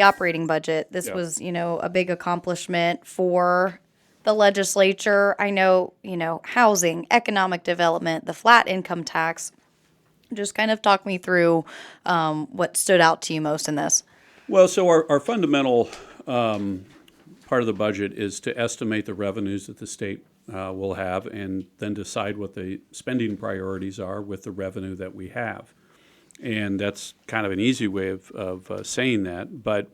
the operating budget. This Yeah. was, a big accomplishment for the legislature. I know, housing, economic development, the flat income tax. Just kind of talk me through what stood out to you most in this. Well, so our fundamental part of the budget is to estimate the revenues that the state will have and then decide what the spending priorities are with the revenue that we have. And that's kind of an easy way of saying that, but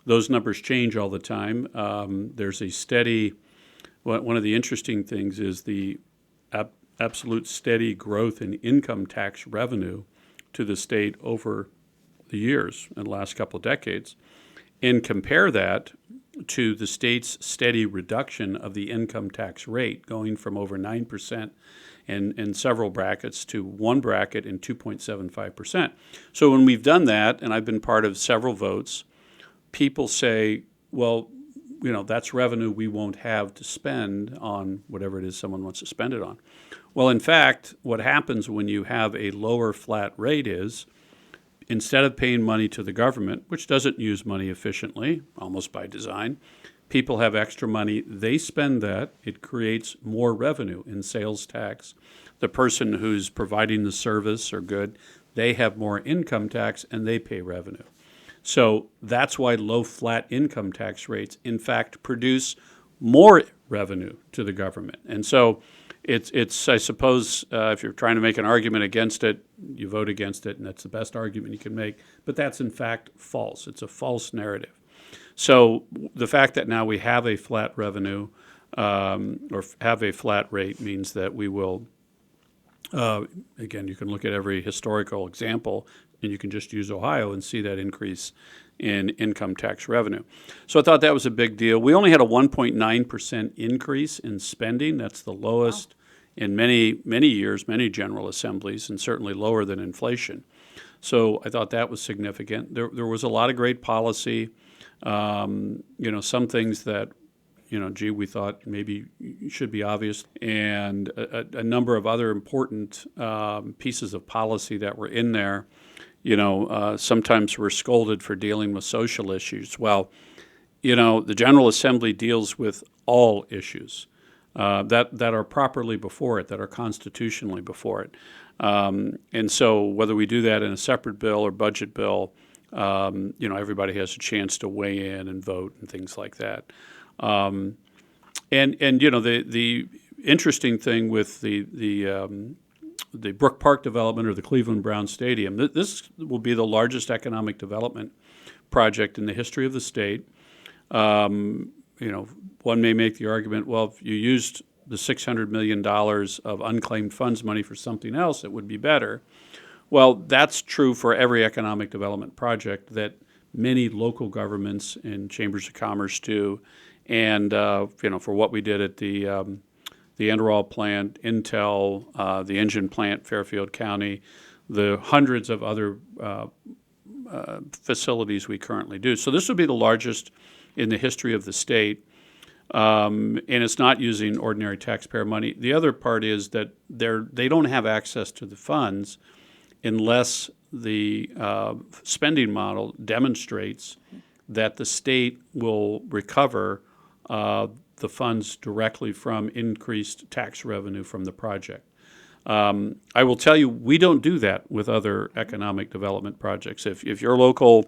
those numbers change all the time. There's a steady, one of the interesting things is the absolute steady growth in income tax revenue to the state over the years in the last couple of decades, and compare that to the state's steady reduction of the income tax rate, going from over 9% in several brackets to one bracket in 2.75%. So when we've done that, and I've been part of several votes, people say, well, that's revenue we won't have to spend on whatever it is someone wants to spend it on. Well, in fact, what happens when you have a lower flat rate is, instead of paying money to the government, which doesn't use money efficiently, almost by design, people have extra money. They spend that. It creates more revenue in sales tax. The person who's providing the service or good, they have more income tax and they pay revenue. So that's why low flat income tax rates, in fact, produce more revenue to the government. And so it's I suppose, if you're trying to make an argument against it, you vote against it, and that's the best argument you can make. But that's, in fact, false. It's a false narrative. So the fact that now we have a flat revenue or have a flat rate means that we will, again, you can look at every historical example, and you can just use Ohio and see that increase in income tax revenue. So I thought that was a big deal. We only had a 1.9% increase in spending. That's the lowest in many, many years, many general assemblies, and certainly lower than inflation. So I thought that was significant. There was a lot of great policy. Some things that, we thought maybe should be obvious, and a number of other important pieces of policy that were in there. Sometimes we're scolded for dealing with social issues. Well, the General Assembly deals with all issues that are properly before it, that are constitutionally before it. And so whether we do that in a separate bill or budget bill, everybody has a chance to weigh in and vote and things like that. The interesting thing with the Brook Park development or the Cleveland Brown Stadium, this will be the largest economic development project in the history of the state. One may make the argument, well, if you used the $600 million of unclaimed funds money for something else, it would be better. Well, that's true for every economic development project that many local governments and chambers of commerce do. And, for what we did at the Enderall plant, Intel, the engine plant, Fairfield County, the hundreds of other facilities we currently do. So this would be the largest in the history of the state, and it's not using ordinary taxpayer money. The other part is that they don't have access to the funds unless the spending model demonstrates that the state will recover the funds directly from increased tax revenue from the project. I will tell you, we don't do that with other economic development projects. If your local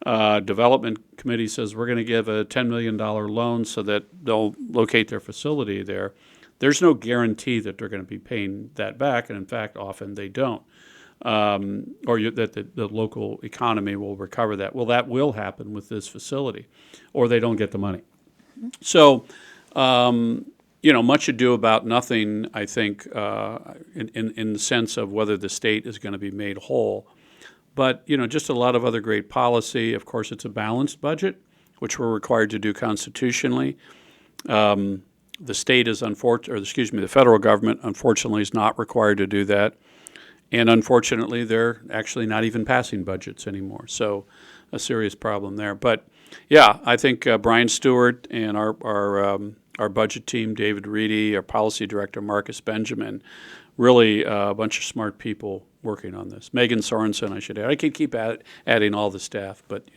development committee says we're going to give a $10 million loan so that they'll locate their facility there, there's no guarantee that they're going to be paying that back, and in fact, often they don't. That the local economy will recover that. Well, that will happen with this facility, or they don't get the money. So, much ado about nothing, I think, in the sense of whether the state is going to be made whole. But, just a lot of other great policy. Of course, it's a balanced budget, which we're required to do constitutionally. The state is the federal government, unfortunately, is not required to do that. And unfortunately, they're actually not even passing budgets anymore. So a serious problem there. But yeah, I think Brian Stewart and our budget team, David Reedy, our policy director, Marcus Benjamin, really a bunch of smart people working on this. Megan Sorensen, I should add. I could keep adding all the staff, but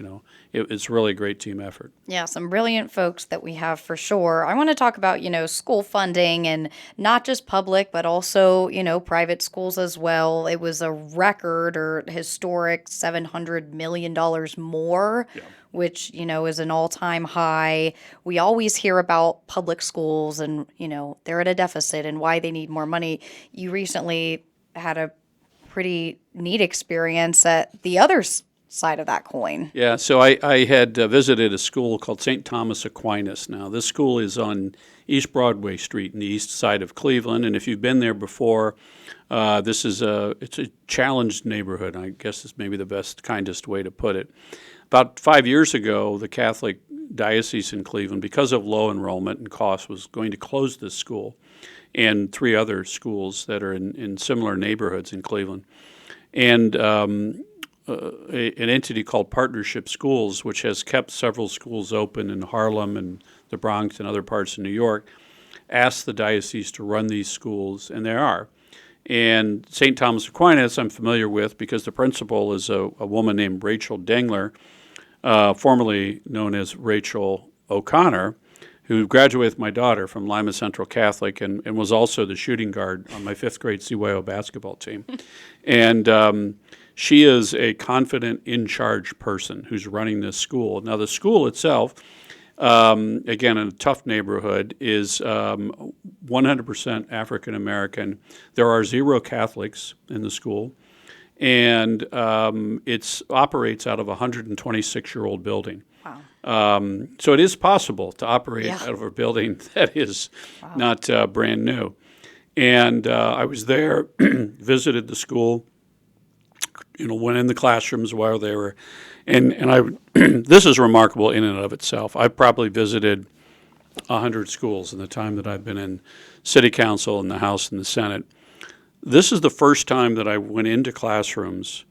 it's really a great team effort. Yeah, some brilliant folks that we have for sure. I want to talk about, school funding and not just public, but also, private schools as well. It was a record or historic $700 million more, which, is an all-time high. We always hear about public schools and, they're at a deficit and why they need more money. You recently had a pretty neat experience at the other side of that coin. Yeah, so I had visited a school called St. Thomas Aquinas. Now, this school is on East Broadway Street in the east side of Cleveland, and if you've been there before, it's a challenged neighborhood. I guess is maybe the best, kindest way to put it. About 5 years ago, the Catholic Diocese in Cleveland, because of low enrollment and costs, was going to close this school and 3 other schools that are in similar neighborhoods in Cleveland. And an entity called Partnership Schools, which has kept several schools open in Harlem and the Bronx and other parts of New York, asked the diocese to run these schools, and they are. And St. Thomas Aquinas I'm familiar with because the principal is a woman named Rachel Dengler, formerly known as Rachel O'Connor, who graduated with my daughter from Lima Central Catholic and was also the shooting guard on my 5th grade CYO basketball team. And she is a confident, in-charge person who's running this school. Now, the school itself, again, in a tough neighborhood, is 100% African American. There are 0 Catholics in the school, and it operates out of a 126-year-old building. Wow. So it is possible to operate out of a building that is not brand new. And I was there, visited the school, went in the classrooms while they were, and I, this is remarkable in and of itself. I've probably visited 100 schools in the time that I've been in city council and the House and the Senate. This is the first time that I went into classrooms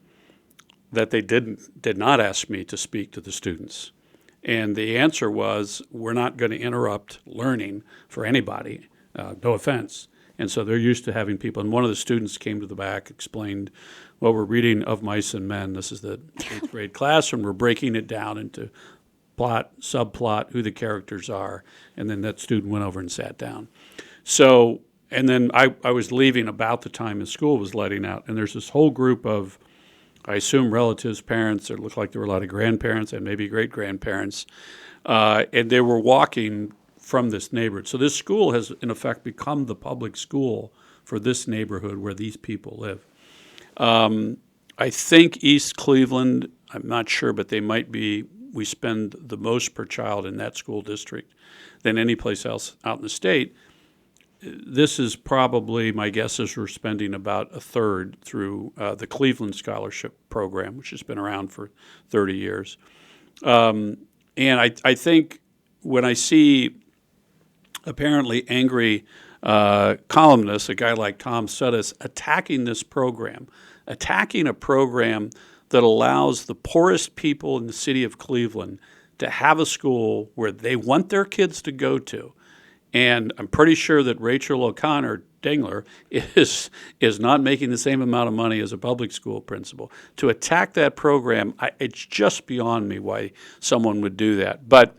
that they did not ask me to speak to the students. And the answer was, we're not going to interrupt learning for anybody, no offense. And so they're used to having people. And one of the students came to the back, explained, well, we're reading Of Mice and Men. This is the 8th grade class, and we're breaking it down into plot, subplot, who the characters are. And then that student went over and sat down. So, and then I was leaving about the time the school was letting out. And there's this whole group of, I assume, relatives, parents. It looked like there were a lot of grandparents and maybe great-grandparents. And they were walking from this neighborhood. So this school has, in effect, become the public school for this neighborhood where these people live. I think East Cleveland, I'm not sure, but we spend the most per child in that school district than any place else out in the state. This is probably, my guess is we're spending about a third through the Cleveland Scholarship Program, which has been around for 30 years. And I think when I see apparently angry columnists, a guy like Tom Suddes, attacking this program, attacking a program that allows the poorest people in the city of Cleveland to have a school where they want their kids to go to. And I'm pretty sure that Rachel O'Connor Dengler is not making the same amount of money as a public school principal. To attack that program, it's just beyond me why someone would do that. But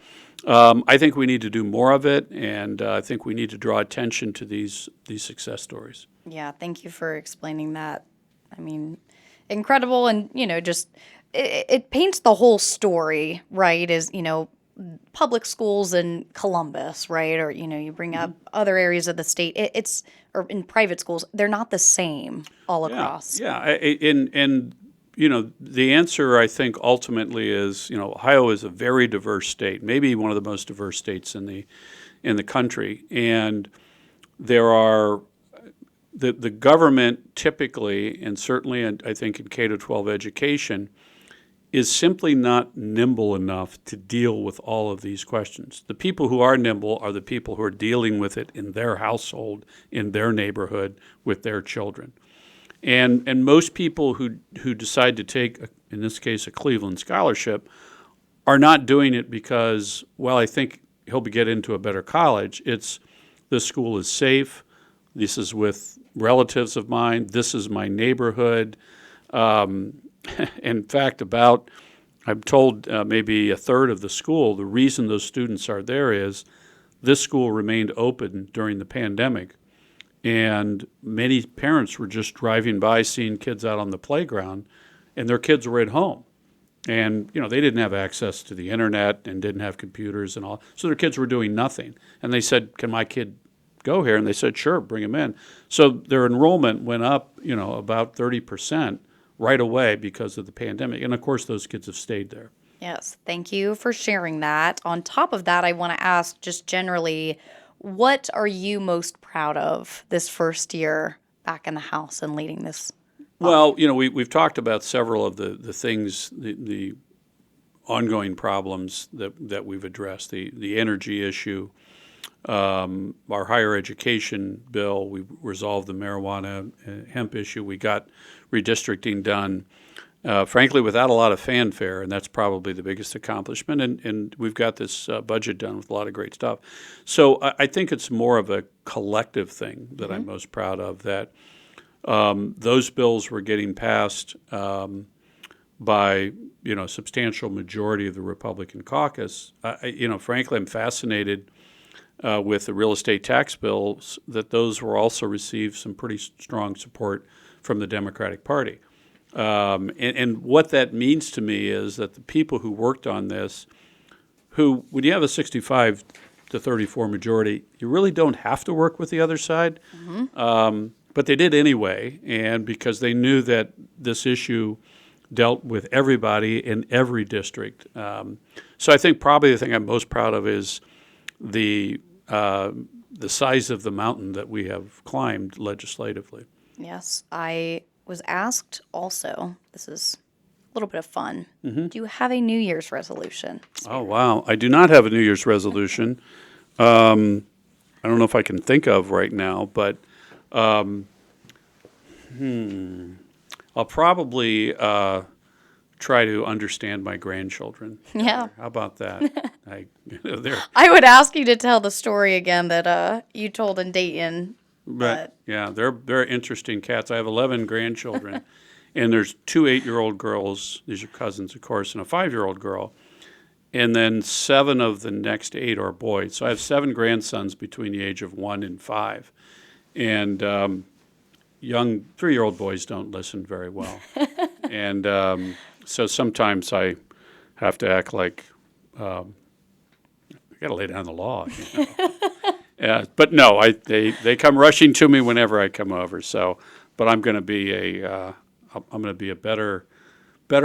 I think we need to do more of it, and I think we need to draw attention to these success stories. Yeah, thank you for explaining that. I mean, incredible, and just it paints the whole story, right? As public schools in Columbus, right? Or you bring up other areas of the state. Or in private schools, they're not the same all across. Yeah, and the answer, I think, ultimately is, Ohio is a very diverse state, maybe one of the most diverse states in the country, and there are the government typically, and certainly I think in K-12 education, is simply not nimble enough to deal with all of these questions. The people who are nimble are the people who are dealing with it in their household, in their neighborhood, with their children. And most people who decide to take, in this case, a Cleveland scholarship, are not doing it because, well, I think he'll get into a better college. It's this school is safe. This is with relatives of mine. This is my neighborhood. In fact, I'm told maybe a third of the school, the reason those students are there is this school remained open during the pandemic. And many parents were just driving by, seeing kids out on the playground, and their kids were at home. And, they didn't have access to the internet and didn't have computers and all. So their kids were doing nothing. And they said, can my kid go here? And they said, sure, bring him in. So their enrollment went up, about 30% right away because of the pandemic. And, of course, those kids have stayed there. Yes, thank you for sharing that. On top of that, I want to ask just generally, what are you most proud of this first year back in the House and leading this? Well, we've talked about several of the things, the ongoing problems that we've addressed, the energy issue, our higher education bill. We resolved the marijuana hemp issue. We got redistricting done, frankly, without a lot of fanfare, and that's probably the biggest accomplishment. And we've got this budget done with a lot of great stuff. So I think it's more of a collective thing that I'm most proud of, that those bills were getting passed by a substantial majority of the Republican caucus. Frankly, I'm fascinated with the real estate tax bills that those were also received some pretty strong support from the Democratic Party. And what that means to me is that the people who worked on this, when you have a 65 to 34 majority, you really don't have to work with the other side. But they did anyway, and because they knew that this issue dealt with everybody in every district. So I think probably the thing I'm most proud of is the size of the mountain that we have climbed legislatively. Yes, I was asked also, this is a little bit of fun, do you have a New Year's resolution? Oh, wow. I do not have a New Year's resolution. I don't know if I can think of right now, but I'll probably try to understand my grandchildren. Yeah. How about that? I would ask you to tell the story again that you told in Dayton. But yeah, they're interesting cats. I have 11 grandchildren, and there's 2 8-year-old girls. These are cousins, of course, and a 5-year-old girl. And then 7 of the next 8 are boys. So I have 7 grandsons between the age of 1 and 5. And young 3-year-old boys don't listen very well. And so sometimes I have to act like I got to lay down the law. But no, they come rushing to me whenever I come over. So, but I'm going to be a better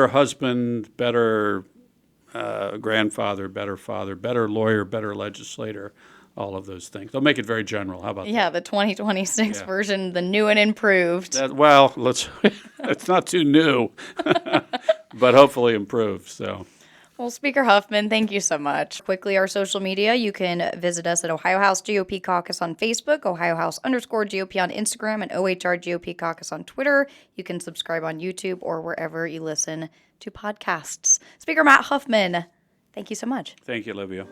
husband, better grandfather, better father, better lawyer, better legislator. All of those things. They'll make it very general. How about that? Yeah, the 2026 version, the new and improved. It's not too new, but hopefully improved. So. Well, Speaker Huffman, thank you so much. Quickly, our social media, you can visit us at Ohio House GOP Caucus on Facebook, Ohio House _GOP on Instagram, and OHR GOP Caucus on Twitter. You can subscribe on YouTube or wherever you listen to podcasts. Speaker Matt Huffman, thank you so much. Thank you, Olivia.